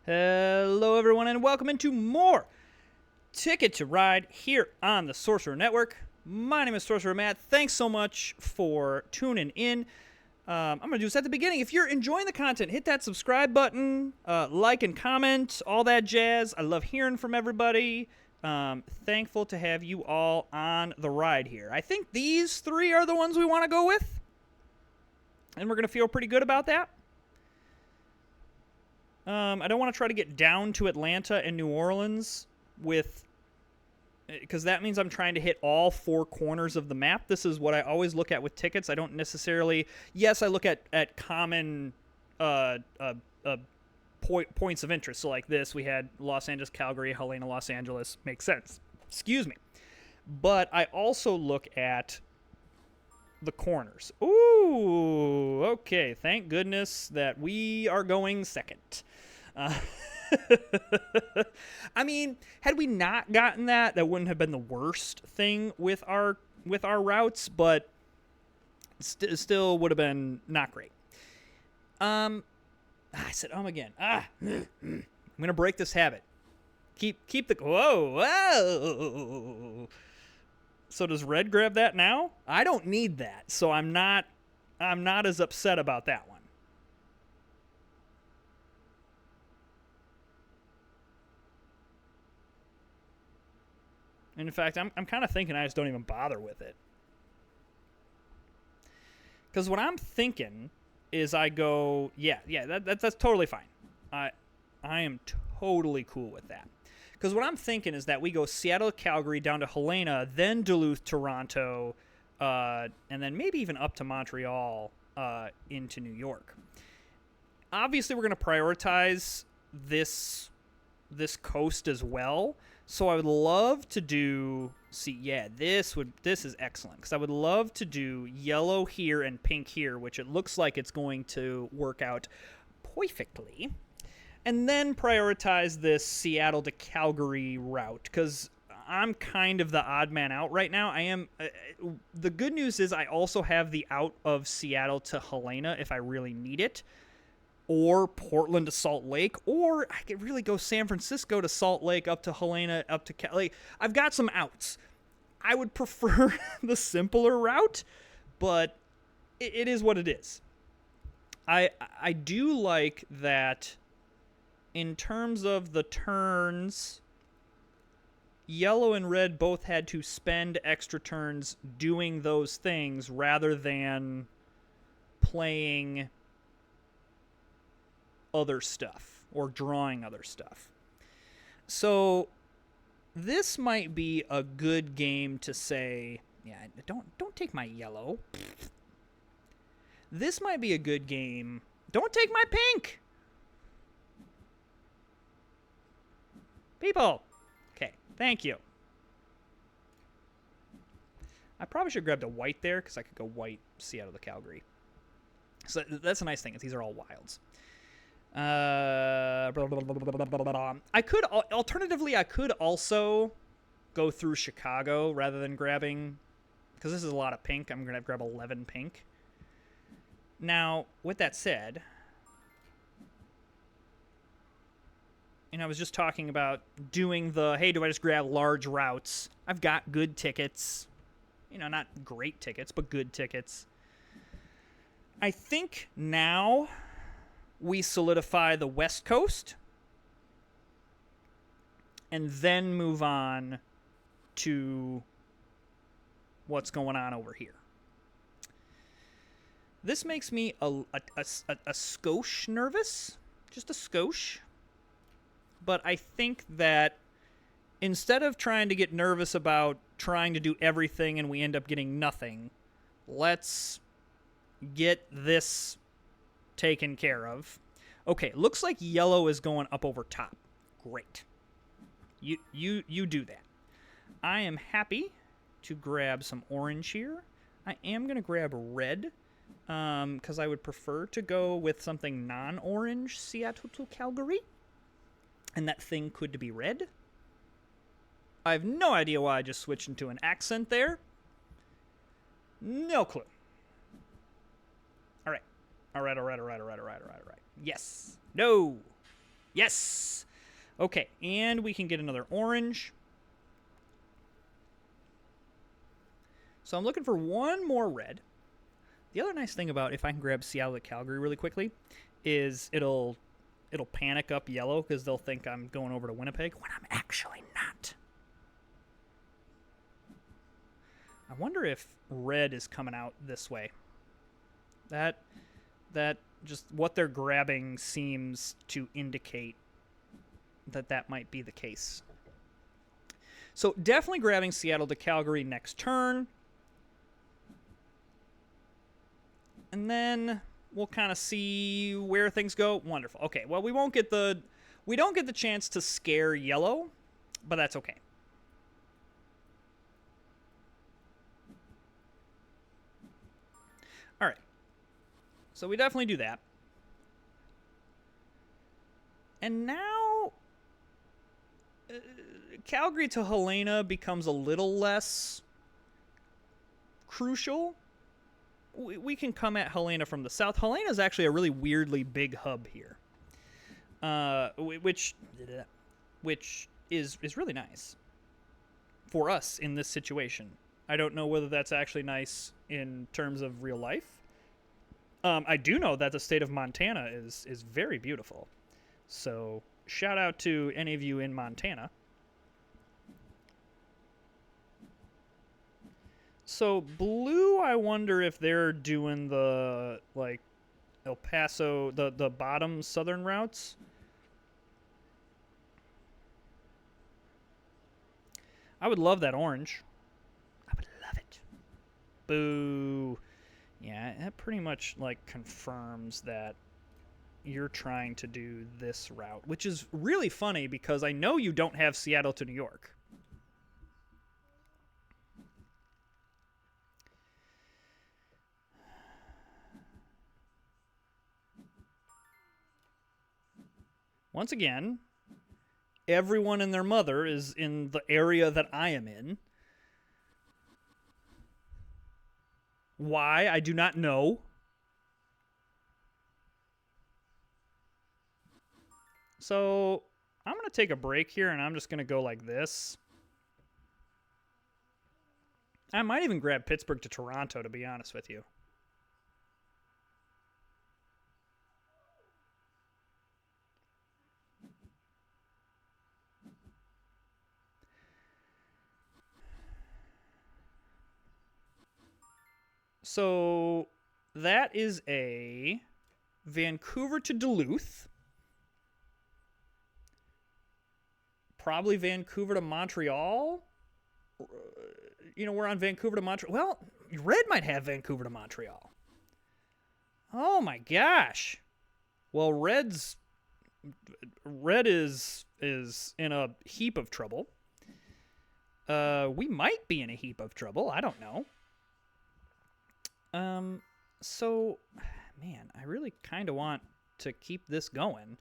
Hello, everyone, and welcome into more Ticket to Ride here on the Sorcerer Network. My name is Sorcerer Matt. Thanks so much for tuning in. I'm going to do this at the beginning. If you're enjoying the content, hit that subscribe button, like and comment, all that jazz. I love hearing from everybody. Thankful to have you all on the ride here. I think these three are the ones we want to go with, and we're going to feel pretty good about that. I don't want to try to get down to Atlanta and New Orleans because that means I'm trying to hit all four corners of the map. This is what I always look at with tickets. I don't necessarily, yes, I look at common points of interest. So like this, we had Los Angeles, Calgary, Helena, Los Angeles. Makes sense. Excuse me. But I also look at the corners. Ooh, okay. Thank goodness that we are going second. I mean, had we not gotten that, that wouldn't have been the worst thing with our routes, but still would have been not great. I said again. I'm gonna break this habit. Keep the whoa. So does red grab that now? I don't need that, so I'm not as upset about that one. And in fact, I'm kind of thinking I just don't even bother with it. Because what I'm thinking is I go, that's totally fine. I am totally cool with that. Because what I'm thinking is that we go Seattle, Calgary, down to Helena, then Duluth, Toronto, and then maybe even up to Montreal into New York. Obviously, we're going to prioritize this coast as well. So I would love to do. This is excellent because I would love to do yellow here and pink here, which it looks like it's going to work out perfectly. And then prioritize this Seattle to Calgary route because I'm kind of the odd man out right now. I am. The good news is I also have the out of Seattle to Helena if I really need it, or Portland to Salt Lake, or I could really go San Francisco to Salt Lake, up to Helena, up to Cali. I've got some outs. I would prefer the simpler route, but it is what it is. I do like that. In terms of the turns, yellow and red both had to spend extra turns doing those things rather than playing other stuff or drawing other stuff. So this might be a good game to say, don't take my yellow. This might be a good game. Don't take my pink. People. Okay, thank you. I probably should have grabbed a white there because I could go white Seattle to Calgary. So that's a nice thing. These are all wilds. I could alternatively I could also go through Chicago rather than grabbing, because this is a lot of pink. I'm gonna grab 11 pink. Now, with that said, I was just talking about doing the, hey, do I just grab large routes? I've got good tickets. Not great tickets, but good tickets. I think now we solidify the West Coast and then move on to what's going on over here. This makes me a skosh nervous, just a skosh. But I think that instead of trying to get nervous about trying to do everything and we end up getting nothing, let's get this taken care of. Okay, looks like yellow is going up over top. Great. You do that. I am happy to grab some orange here. I am going to grab red because I would prefer to go with something non-orange, Seattle to Calgary. And that thing could be red. I have no idea why I just switched into an accent there. No clue. All right. Yes. No. Yes. Okay, and we can get another orange. So I'm looking for one more red. The other nice thing about if I can grab Seattle to Calgary really quickly is it'll panic up yellow because they'll think I'm going over to Winnipeg when I'm actually not. I wonder if red is coming out this way. That just what they're grabbing seems to indicate that might be the case. So definitely grabbing Seattle to Calgary next turn. And then we'll kind of see where things go. Wonderful. Okay, well we don't get the chance to scare yellow, but that's okay. All right. So we definitely do that. And now Calgary to Helena becomes a little less crucial. We can come at Helena from the south. Helena is actually a really weirdly big hub here, which is really nice for us in this situation. I don't know whether that's actually nice in terms of real life. I do know that the state of Montana is very beautiful. So shout out to any of you in Montana. So blue, I wonder if they're doing the like El Paso, the bottom southern routes. I would love that orange. I would love it. Boo. Yeah, that pretty much like confirms that you're trying to do this route, which is really funny because I know you don't have Seattle to New York. Once again, everyone and their mother is in the area that I am in. Why? I do not know. So I'm going to take a break here and I'm just going to go like this. I might even grab Pittsburgh to Toronto, to be honest with you. So that is a Vancouver to Duluth. Probably Vancouver to Montreal. You know, we're on Vancouver to Montreal. Well, red might have Vancouver to Montreal. Oh my gosh. Well, red is in a heap of trouble. We might be in a heap of trouble. I don't know. So, man, I really kind of want to keep this going.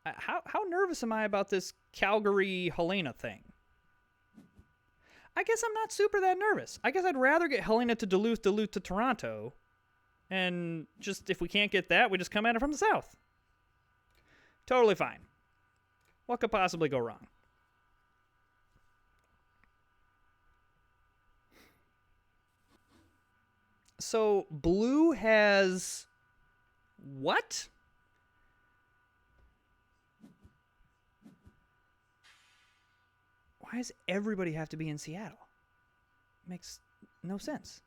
How nervous am I about this Calgary Helena thing? I guess I'm not super that nervous. I guess I'd rather get Helena to Duluth, Duluth to Toronto, and just if we can't get that, we just come at it from the south. Totally fine. What could possibly go wrong? So blue has what? Why does everybody have to be in Seattle? Makes no sense.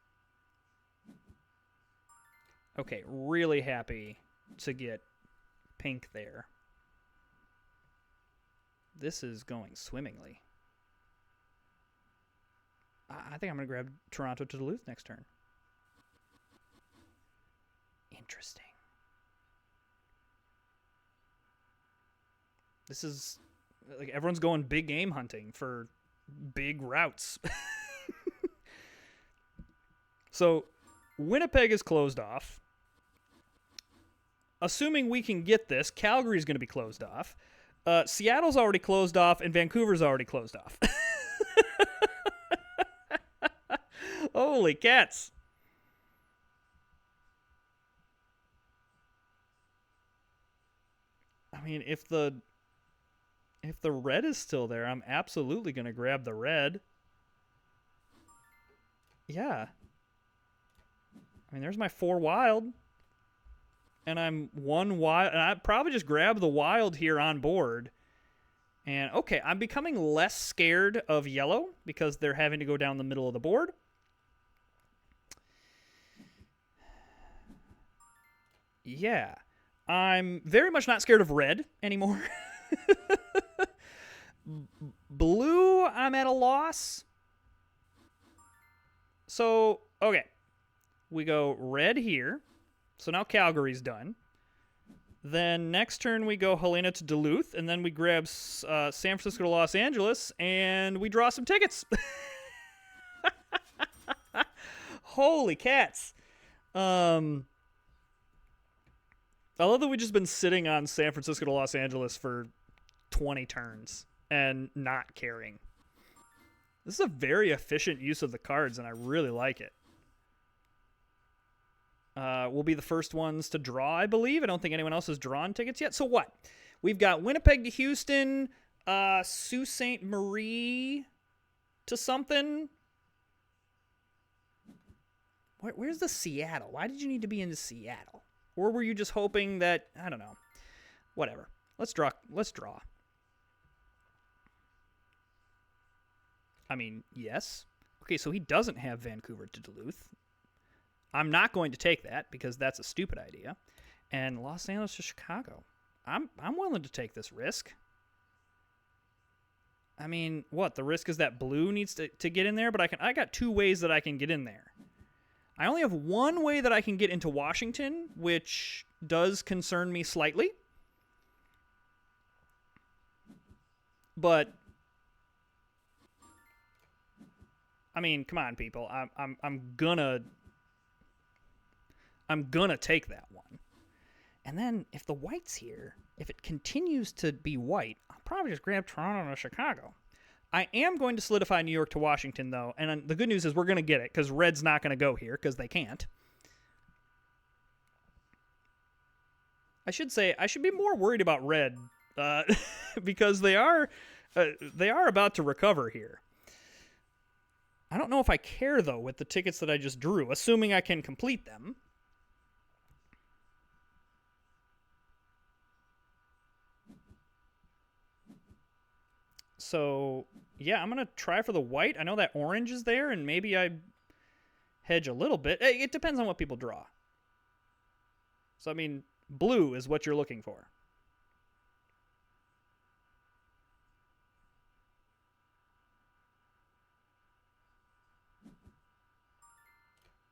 Okay, really happy to get pink there. This is going swimmingly. I think I'm going to grab Toronto to Duluth next turn. Interesting. This is like everyone's going big game hunting for big routes. So Winnipeg is closed off. Assuming we can get this, Calgary's going to be closed off. Seattle's already closed off, and Vancouver's already closed off. Holy cats. mean, if the red is still there, I'm absolutely going to grab the red. Yeah. I mean, there's my 4 wild. And I'm 1 wild. And I'd probably just grab the wild here on board. And, okay, I'm becoming less scared of yellow because they're having to go down the middle of the board. Yeah. I'm very much not scared of red anymore. Blue, I'm at a loss. So, okay. We go red here. So now Calgary's done. Then next turn we go Helena to Duluth, and then we grab San Francisco to Los Angeles, and we draw some tickets. Holy cats. I love that we've just been sitting on San Francisco to Los Angeles for 20 turns and not caring. This is a very efficient use of the cards, and I really like it. We'll be the first ones to draw, I believe. I don't think anyone else has drawn tickets yet. So what? We've got Winnipeg to Houston, Sault Ste. Marie to something. Where's the Seattle? Why did you need to be into Seattle? Or were you just hoping that, I don't know. Whatever. Let's draw. I mean, yes. Okay, so he doesn't have Vancouver to Duluth. I'm not going to take that because that's a stupid idea. And Los Angeles to Chicago. I'm willing to take this risk. I mean, what? The risk is that blue needs to get in there, but I got 2 ways that I can get in there. I only have 1 way that I can get into Washington, which does concern me slightly. But I mean, come on, people. I'm gonna take that one. And then if the white's here, if it continues to be white, I'll probably just grab Toronto or Chicago. I am going to solidify New York to Washington, though. And the good news is we're going to get it because red's not going to go here because they can't. I should say I should be more worried about red because they are about to recover here. I don't know if I care, though, with the tickets that I just drew, assuming I can complete them. So, yeah, I'm going to try for the white. I know that orange is there, and maybe I hedge a little bit. It depends on what people draw. So, I mean, blue is what you're looking for.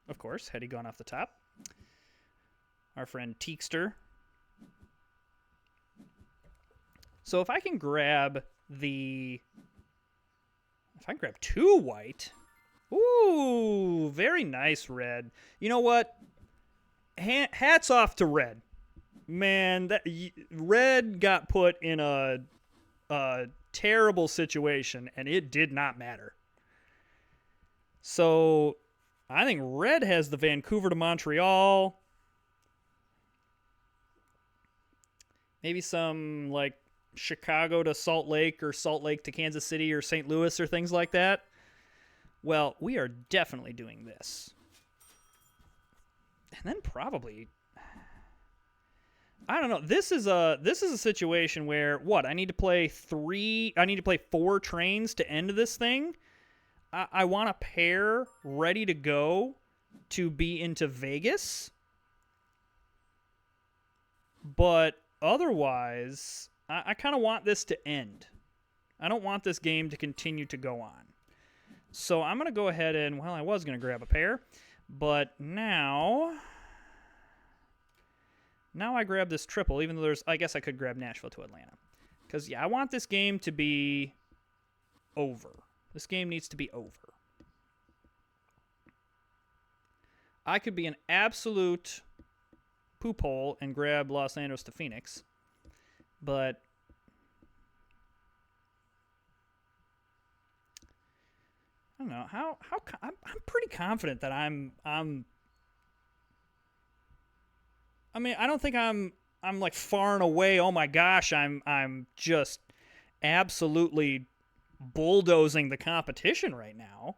Of course, had he gone off the top. Our friend Teekster. So if I can grab if I can grab 2 white. Ooh, very nice red. You know what? Hats off to red. Man, red got put in a terrible situation, and it did not matter. So I think red has the Vancouver to Montreal. Maybe some, like, Chicago to Salt Lake or Salt Lake to Kansas City or St. Louis or things like that. Well, we are definitely doing this. And then probably, I don't know. This is a situation where what? I need to play 4 trains to end this thing. I want a pair ready to go to be into Vegas. But otherwise, I kind of want this to end. I don't want this game to continue to go on. So I'm going to go ahead and, well, I was going to grab a pair. But now I grab this triple, even though I guess I could grab Nashville to Atlanta. Because, yeah, I want this game to be over. This game needs to be over. I could be an absolute poop hole and grab Los Angeles to Phoenix. But I don't know how I'm pretty confident that I mean, I don't think I'm I'm like far and away. Oh my gosh, I'm just absolutely bulldozing the competition right now.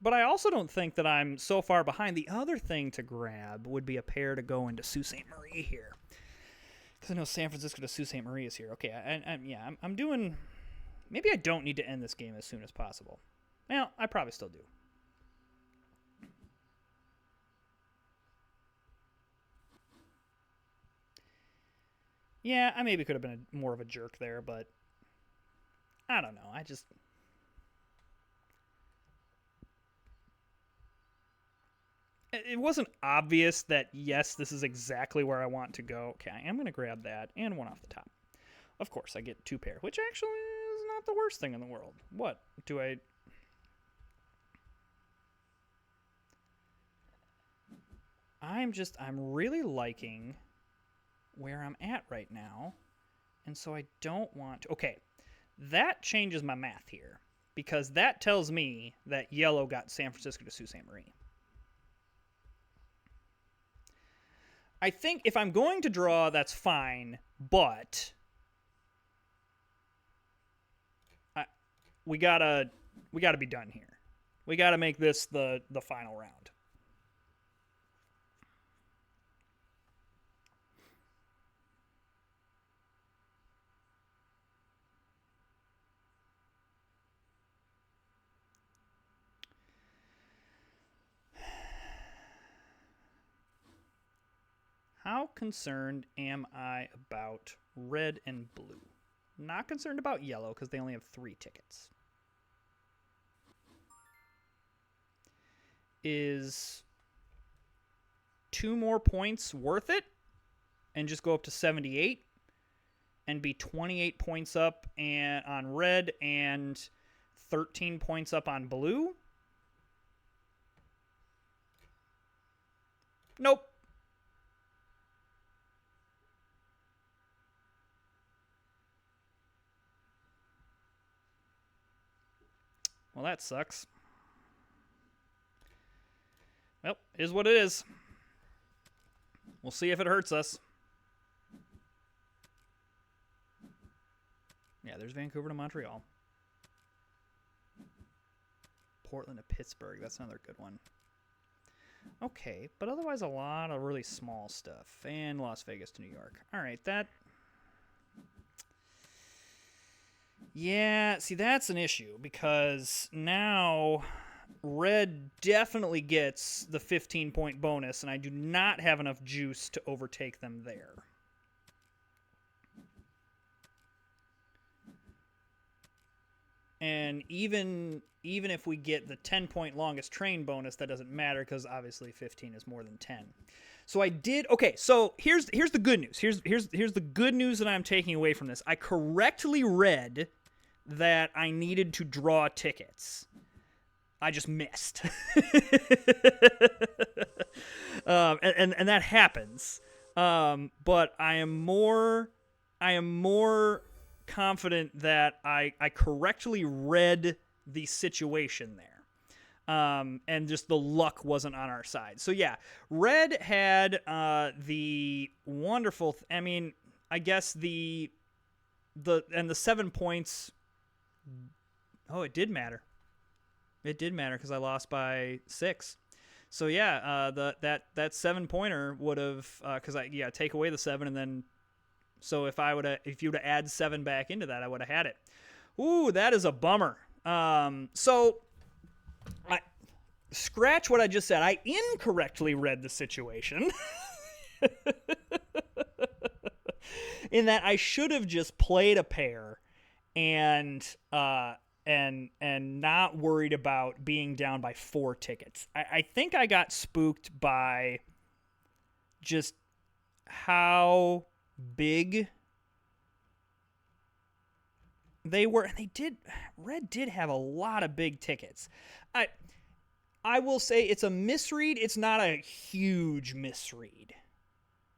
But I also don't think that I'm so far behind. The other thing to grab would be a pair to go into Sault Ste. Marie here. Because I know San Francisco to Sault Ste. Marie is here. Okay, I'm doing... Maybe I don't need to end this game as soon as possible. Well, I probably still do. Yeah, I maybe could have been more of a jerk there, but... I don't know. It wasn't obvious that, yes, this is exactly where I want to go. Okay, I am going to grab that and one off the top. Of course, I get 2 pair, which actually is not the worst thing in the world. What do I... I'm really liking where I'm at right now. And so I don't want to... Okay, that changes my math here. Because that tells me that yellow got San Francisco to Sault Ste. Marie. I think if I'm going to draw, that's fine, but we gotta be done here. We gotta make this the final round. How concerned am I about red and blue? Not concerned about yellow because they only have 3 tickets. Is 2 more points worth it? And just go up to 78 and be 28 points up on red and 13 points up on blue? Nope. Well, that sucks. Well, it is what it is. We'll see if it hurts us. Yeah, there's Vancouver to Montreal. Portland to Pittsburgh. That's another good one. Okay, but otherwise a lot of really small stuff. And Las Vegas to New York. All right, that... Yeah, see, that's an issue because now red definitely gets the 15-point bonus, and I do not have enough juice to overtake them there. And even if we get the 10-point longest train bonus, that doesn't matter because obviously 15 is more than 10. So I did... Okay, so here's the good news. Here's the good news that I'm taking away from this. I correctly read that I needed to draw tickets. I just missed. And that happens. But I am more confident that I correctly read the situation there. And just the luck wasn't on our side. So yeah, red had the wonderful... I guess the 7 points... Oh, it did matter. It did matter because I lost by 6. So yeah, that 7-pointer would have because take away the 7 and then so if you would have add 7 back into that, I would have had it. Ooh, that is a bummer. So I scratch what I just said. I incorrectly read the situation. In that I should have just played a pair and not worried about being down by 4 tickets. I think I got spooked by just how big they were, and red did have a lot of big tickets. I will say it's a misread. It's not a huge misread.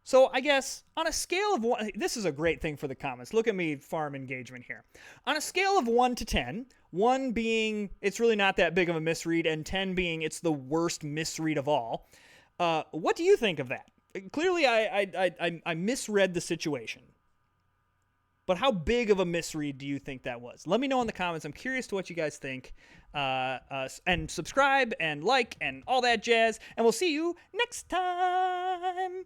So I guess on a scale of 1, this is a great thing for the comments. Look at me farm engagement here. On a scale of 1 to 10, 1 being it's really not that big of a misread, and 10 being it's the worst misread of all, What do you think of that? Clearly, I misread the situation. But how big of a misread do you think that was? Let me know in the comments. I'm curious to what you guys think. And subscribe and like and all that jazz. And we'll see you next time.